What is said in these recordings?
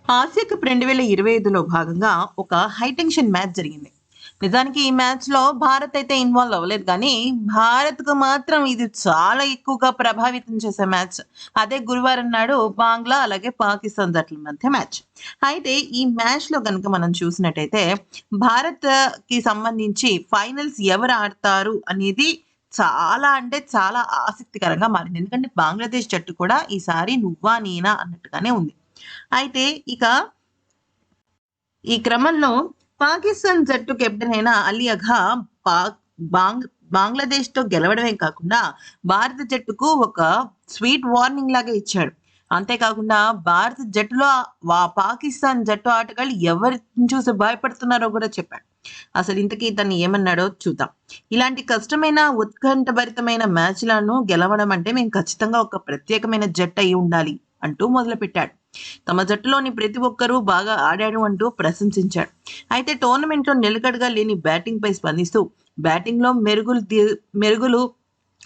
Asia cup 2025లో భాగంగా ఒక high tension match జరిగింది. నిజానికి ఈ మ్యాచ్‌లో భారత్ అయితే ఇన్వాల్వ్ అవ్వలేదు గానీ, భారత్‌కు మాత్రం ఇది చాలా ఎక్కువగా ప్రభావితం చేసే మ్యాచ్. అదే గురువారం నాడు బంగ్లా అలాగే పాకిస్తాన్ జట్ల మధ్య మ్యాచ్. అయితే ఈ మ్యాచ్‌లో గనుక మనం చూసినట్టయితే భారత్‌కి సంబంధించి ఫైనల్స్ ఎవరు ఆడతారు అనేది చాలా అంటే చాలా ఆసక్తికరంగా మారింది. ఎందుకంటే బంగ్లాదేశ్ జట్టు కూడా ఈసారి నువ్వా నేనా అన్నట్టుగానే ఉంది. అయితే ఇక ఈ క్రమంలో పాకిస్తాన్ జట్టు కెప్టెన్ అయిన అలీ అఘా పాక్ బాంగ్ బంగ్లాదేశ్‌తో గెలవడమే కాకుండా భారత జట్టుకు ఒక స్వీట్ వార్నింగ్ లాగా ఇచ్చాడు. అంతేకాకుండా భారత జట్టులో పాకిస్తాన్ జట్టు ఆటగాళ్ళు ఎవరిని చూసి భయపడుతున్నారో కూడా చెప్పాడు. అసలు ఇంతకీ తను ఏమన్నాడో చూద్దాం. ఇలాంటి కష్టమైన, ఉత్కంఠభరితమైన మ్యాచ్‌లను గెలవడం అంటే మేము ఖచ్చితంగా ఒక ప్రత్యేకమైన జట్టు అయి ఉండాలి అంటూ మొదలుపెట్టాడు. తమ జట్టులోని ప్రతి ఒక్కరూ బాగా ఆడారు అంటూ ప్రశంసించాడు. అయితే టోర్నమెంట్‌లో నిలకడగా లేని బ్యాటింగ్‌పై స్పందిస్తూ బ్యాటింగ్‌లో మెరుగులు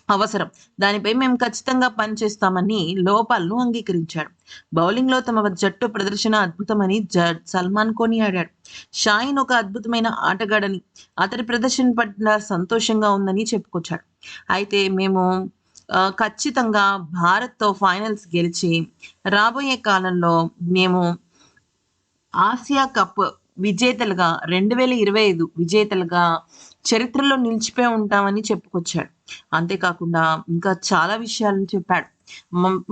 అవసరం. దానిపై మేము ఖచ్చితంగా పనిచేస్తామని లోపాలను అంగీకరించాడు. బౌలింగ్‌లో తమ జట్టు ప్రదర్శన అద్భుతమని సల్మాన్ కొనియాడాడు. షాహిన్ ఒక అద్భుతమైన ఆటగాడని, అతడి ప్రదర్శన పట్ల సంతోషంగా ఉందని చెప్పుకొచ్చాడు. అయితే మేము ఖచ్చితంగా భారత్‌తో ఫైనల్స్ గెలిచి రాబోయే కాలంలో మేము ఆసియా కప్ విజేతలుగా 2025 విజేతలుగా చరిత్రలో నిలిచిపోయి ఉంటామని చెప్పుకొచ్చాడు. అంతేకాకుండా ఇంకా చాలా విషయాలను చెప్పాడు.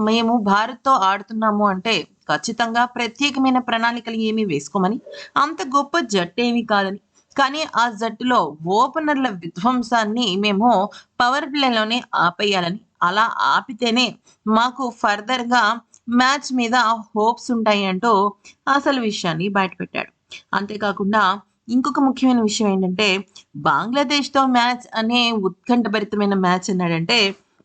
మేము భారత్‌తో ఆడుతున్నాము అంటే ఖచ్చితంగా ప్రత్యేకమైన ప్రణాళికలు ఏమీ వేసుకోమని, అంత గొప్ప జట్టేమీ కాదని, కానీ ఆ జట్టులో ఓపెనర్ల విధ్వంసాన్ని మేము పవర్ ప్లేలోనే ఆపేయాలని, అలా ఆపితేనే మాకు ఫర్దర్‌గా మ్యాచ్ మీద హోప్స్ ఉంటాయి అంటూ అసలు విషయాన్ని బయటపెట్టాడు. అంతేకాకుండా ఇంకొక ముఖ్యమైన విషయం ఏంటంటే, బంగ్లాదేశ్‌తో మ్యాచ్ అనే ఉత్కంఠభరితమైన మ్యాచ్ అన్నాడంటే,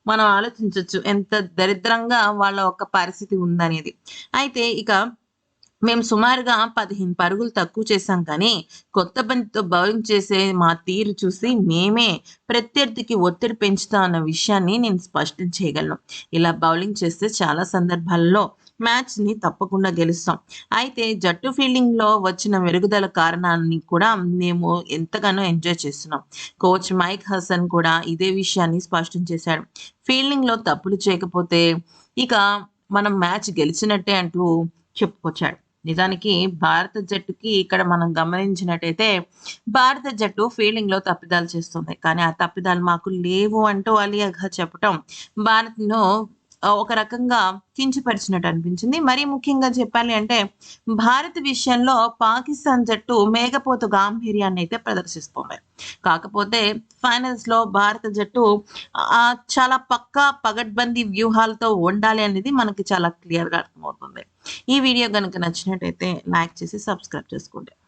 మనం ఆలోచించొచ్చు ఎంత దరిద్రంగా వాళ్ళ యొక్క పరిస్థితి ఉందనేది. అయితే ఇక మేము సుమారుగా 15 పరుగులు తక్కువ చేశాం కానీ, కొత్త బంతితో బౌలింగ్ చేసే మా తీరు చూసి మేమే ప్రత్యర్థికి ఒత్తిడి పెంచుతాం అన్న విషయాన్ని నేను స్పష్టం చేయగలను. ఇలా బౌలింగ్ చేస్తే చాలా సందర్భాల్లో మ్యాచ్‌ని తప్పకుండా గెలుస్తాం. అయితే జట్టు ఫీల్డింగ్‌లో వచ్చిన మెరుగుదల కారణాన్ని కూడా మేము ఎంతగానో ఎంజాయ్ చేస్తున్నాం. కోచ్ మైక్ హసన్ కూడా ఇదే విషయాన్ని స్పష్టం చేశాడు. ఫీల్డింగ్‌లో తప్పులు చేయకపోతే ఇక మనం మ్యాచ్ గెలిచినట్టే అంటూ చెప్పుకొచ్చాడు. నిజానికి భారత జట్టుకి ఇక్కడ మనం గమనించినట్టయితే, భారత జట్టు ఫీల్డింగ్‌లో తప్పిదాలు చేస్తుంది. కానీ ఆ తప్పిదాలు మాకు లేవు అంటూ అలీ అఘా చెప్పటం భారత్‌ను ఒక రకంగా కించపరిచినట్టు అనిపించింది. మరీ ముఖ్యంగా చెప్పాలి అంటే, భారత్ విషయంలో పాకిస్తాన్ జట్టు మేకపోతు గాంభీర్యాన్నయితే ప్రదర్శిస్తోంది. కాకపోతే ఫైనల్స్‌లో భారత జట్టు చాలా పక్కా పగడ్బందీ వ్యూహాలతో ఉండాలి అనేది మనకి చాలా క్లియర్‌గా అర్థమవుతుంది. ఈ వీడియో గనుక నచ్చినట్టయితే లైక్ చేసి సబ్స్క్రైబ్ చేసుకోండి.